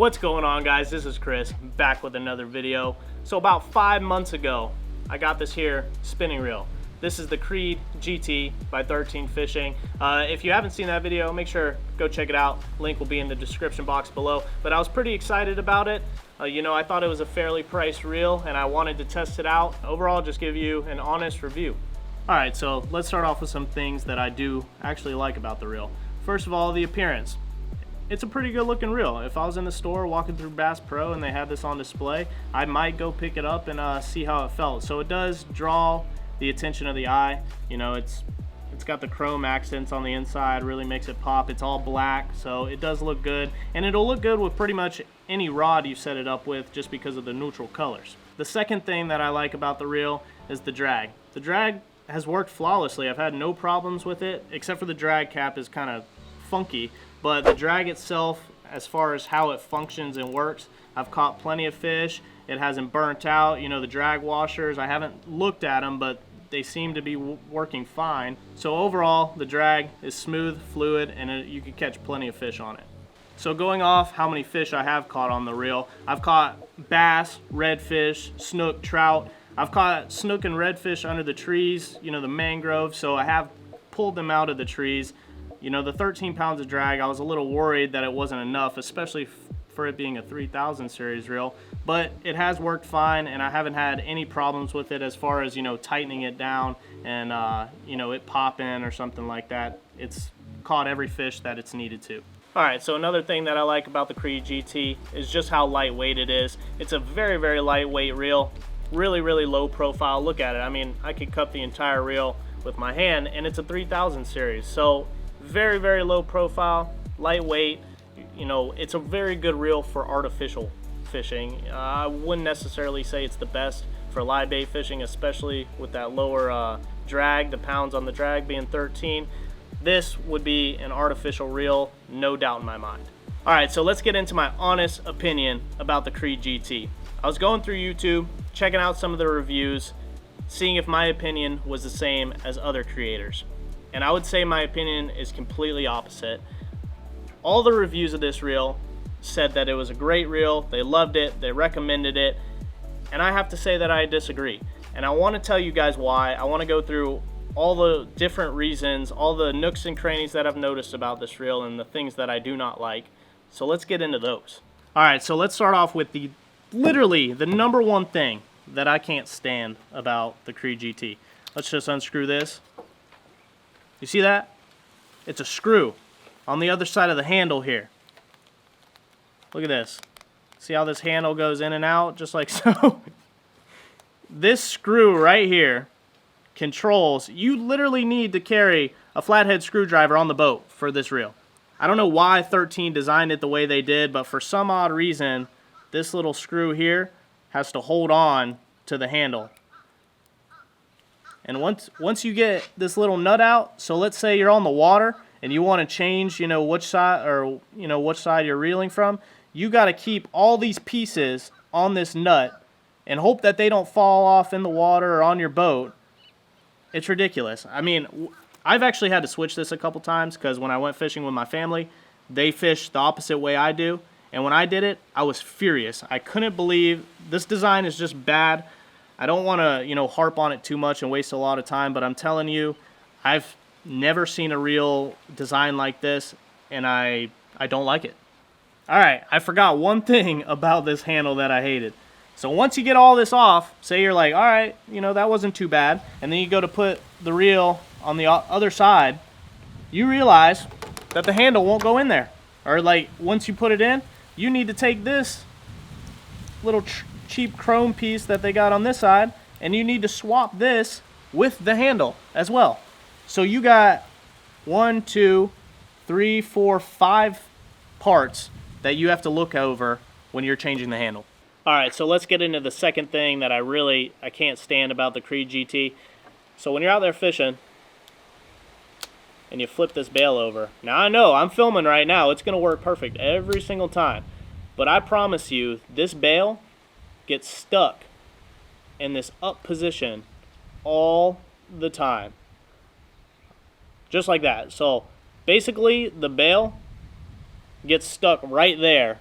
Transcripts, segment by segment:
What's going on, guys? This is Chris, back with another video. So about 5 months ago, I got this here spinning reel. This is the Creed GT by 13 Fishing. If you haven't seen that video, make sure go check it out. Link will be in the description box below. But I was pretty excited about it. I thought it was a fairly priced reel and I wanted to test it out. Overall, just give you an honest review. All right, so let's start off with some things that I do actually like about the reel. First of all, the appearance. It's a pretty good looking reel. If I was in the store walking through Bass Pro and they had this on display, I might go pick it up and see how it felt. So it does draw the attention of the eye. You know, it's got the chrome accents on the inside, really makes it pop. It's all black, so it does look good. And it'll look good with pretty much any rod you set it up with just because of the neutral colors. The second thing that I like about the reel is the drag. The drag has worked flawlessly. I've had no problems with it, except for the drag cap is kind of funky. But the drag itself, as far as how it functions and works, I've caught plenty of fish. It hasn't burnt out. You know, the drag washers, I haven't looked at them, but they seem to be working fine. So overall, the drag is smooth, fluid, and you can catch plenty of fish on it. So going off how many fish I have caught on the reel, I've caught bass, redfish, snook, trout. I've caught snook and redfish under the trees, you know, the mangrove, so I have pulled them out of the trees. You know, the 13 pounds of drag, I was a little worried that it wasn't enough, especially for it being a 3000 series reel, but it has worked fine and I haven't had any problems with it as far as, you know, tightening it down and, you know, it popping or something like that. It's caught every fish that it's needed to. All right, so another thing that I like about the Creed GT is just how lightweight it is. It's a very, very lightweight reel, really, really low profile. Look at it. I mean, I could cut the entire reel with my hand and it's a 3000 series. So very, very low profile, lightweight. You know, it's a very good reel for artificial fishing. I wouldn't necessarily say it's the best for live bait fishing, especially with that lower drag, the pounds on the drag being 13. This would be an artificial reel, no doubt in my mind. All right, so let's get into my honest opinion about the Creed GT. I was going through YouTube, checking out some of the reviews, seeing if my opinion was the same as other creators. And I would say my opinion is completely opposite. All the reviews of this reel said that it was a great reel, they loved it, they recommended it, and I have to say that I disagree. And I want to tell you guys why. I want to go through all the different reasons, all the nooks and crannies that I've noticed about this reel and the things that I do not like. So let's get into those. All right, so let's start off with literally the number one thing that I can't stand about the Creed GT. Let's just unscrew this. You see that? It's a screw on the other side of the handle here. Look at this. See how this handle goes in and out just like so? This screw right here controls, you literally need to carry a flathead screwdriver on the boat for this reel. I don't know why 13 designed it the way they did, but for some odd reason, this little screw here has to hold on to the handle. And once you get this little nut out, so let's say you're on the water and you want to change, you know, which side you're reeling from, you got to keep all these pieces on this nut and hope that they don't fall off in the water or on your boat. It's ridiculous. I mean, I've actually had to switch this a couple times because when I went fishing with my family, they fish the opposite way I do. And when I did it, I was furious. I couldn't believe this design is just bad. I don't want to, you know, harp on it too much and waste a lot of time, but I'm telling you, I've never seen a reel design like this, and I don't like it. All right, I forgot one thing about this handle that I hated. So once you get all this off, say you're like, all right, you know, that wasn't too bad, and then you go to put the reel on the other side, you realize that the handle won't go in there. Or like, once you put it in, you need to take this little cheap chrome piece that they got on this side and you need to swap this with the handle as well. So you got 1, 2, 3, 4, 5 parts that you have to look over when you're changing the handle. All right, so let's get into the second thing that I can't stand about the Creed GT. So when you're out there fishing and you flip this bail over, now I know I'm filming right now, it's gonna work perfect every single time, but I promise you this bail gets stuck in this up position all the time. Just like that. So basically the bail gets stuck right there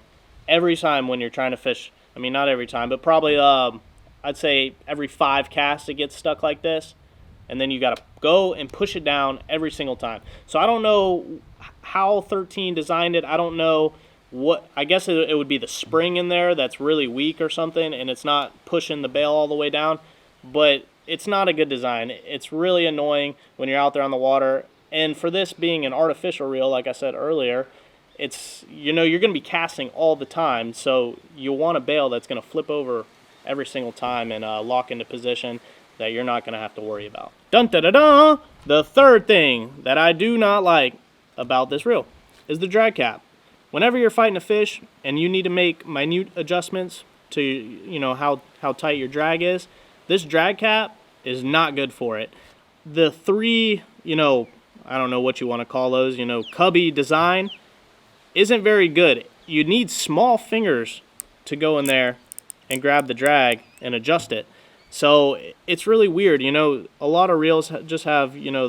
every time when you're trying to fish. I mean, not every time, but probably I'd say every 5 casts it gets stuck like this, and then you got to go and push it down every single time. So I don't know how 13 designed it. I don't know what, I guess it would be the spring in there that's really weak or something, and it's not pushing the bail all the way down, but it's not a good design. It's really annoying when you're out there on the water. And for this being an artificial reel, like I said earlier, it's, you know, you're going to be casting all the time, so you want a bail that's going to flip over every single time and lock into position that you're not going to have to worry about. Dun da da da! The third thing that I do not like about this reel is the drag cap. Whenever you're fighting a fish and you need to make minute adjustments to, you know, how tight your drag is, this drag cap is not good for it. The 3, you know, I don't know what you want to call those, you know, cubby design isn't very good. You need small fingers to go in there and grab the drag and adjust it. So it's really weird, you know. A lot of reels just have, you know,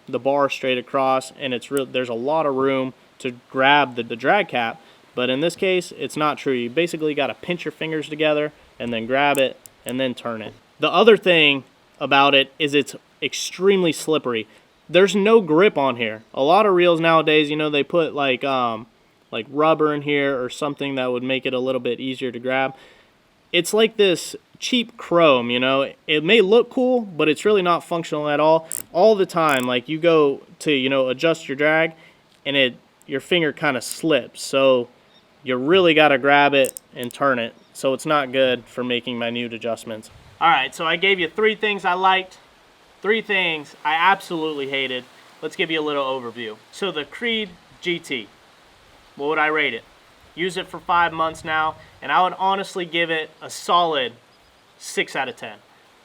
the bar straight across, and there's a lot of room to grab the drag cap. But in this case, it's not true. You basically got to pinch your fingers together and then grab it and then turn it. The other thing about it is it's extremely slippery. There's no grip on here. A lot of reels nowadays, you know, they put like rubber in here or something that would make it a little bit easier to grab. It's like this cheap chrome, you know. It may look cool, but it's really not functional at all. All the time, like you go to, you know, adjust your drag, and your finger kind of slips. So you really got to grab it and turn it. So it's not good for making minute adjustments. All right, so I gave you 3 things I liked, 3 things I absolutely hated. Let's give you a little overview. So the Creed GT, what would I rate it? Use it for 5 months now, and I would honestly give it a solid 6 out of 10.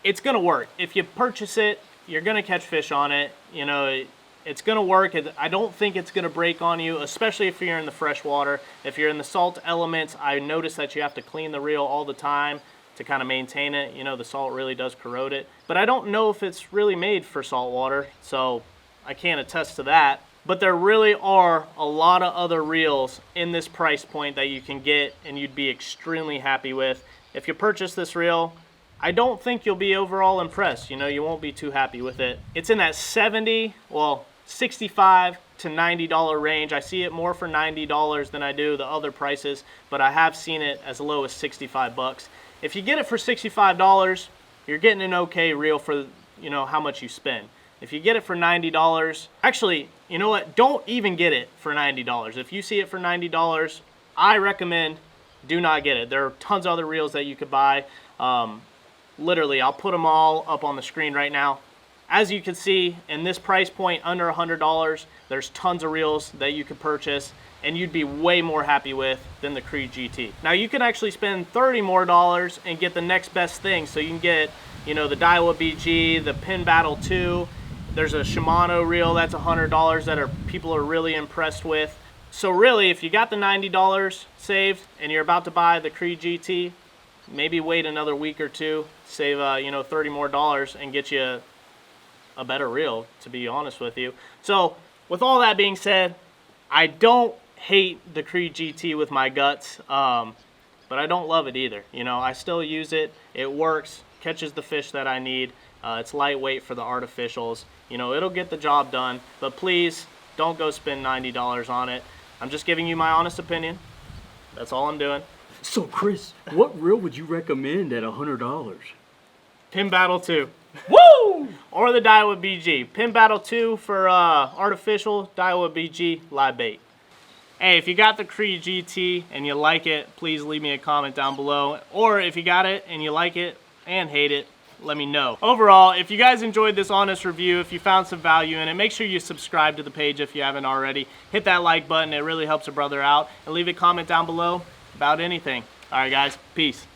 It's gonna work. If you purchase it, you're gonna catch fish on it. You know, it's gonna work. I don't think it's gonna break on you, especially if you're in the fresh water. If you're in the salt elements, I notice that you have to clean the reel all the time to kind of maintain it. You know, the salt really does corrode it. But I don't know if it's really made for salt water, so I can't attest to that. But there really are a lot of other reels in this price point that you can get and you'd be extremely happy with. If you purchase this reel, I don't think you'll be overall impressed. You know, you won't be too happy with it. It's in that $65 to $90 range. I see it more for $90 than I do the other prices, but I have seen it as low as 65 bucks. If you get it for $65, you're getting an okay reel for, you know, how much you spend. If you get it for $90, actually, you know what? Don't even get it for $90. If you see it for $90, I recommend do not get it. There are tons of other reels that you could buy. Literally, I'll put them all up on the screen right now. As you can see, in this price point, under $100, there's tons of reels that you could purchase and you'd be way more happy with than the Creed GT. Now, you can actually spend $30 more and get the next best thing. So you can get, you know, the Daiwa BG, the Pin Battle 2. There's a Shimano reel that's $100 that people are really impressed with. So really, if you got the $90 saved and you're about to buy the Creed GT, maybe wait another week or two, save you know, $30 more and get you a better reel, to be honest with you. So with all that being said, I don't hate the Creed GT with my guts, but I don't love it either. You know, I still use it. It works, catches the fish that I need. It's lightweight for the artificials. You know, it'll get the job done, but please don't go spend $90 on it. I'm just giving you my honest opinion. That's all I'm doing. So Chris, what reel would you recommend at $100? Pin Battle 2. Woo! Or the Daiwa BG. Pin Battle 2 for artificial, Daiwa BG live bait. Hey, if you got the Creed GT and you like it, please leave me a comment down below. Or if you got it and you like it and hate it, let me know. Overall, if you guys enjoyed this honest review, if you found some value in it, make sure you subscribe to the page if you haven't already. Hit that like button, it really helps a brother out. And leave a comment down below about anything. All right, guys, peace.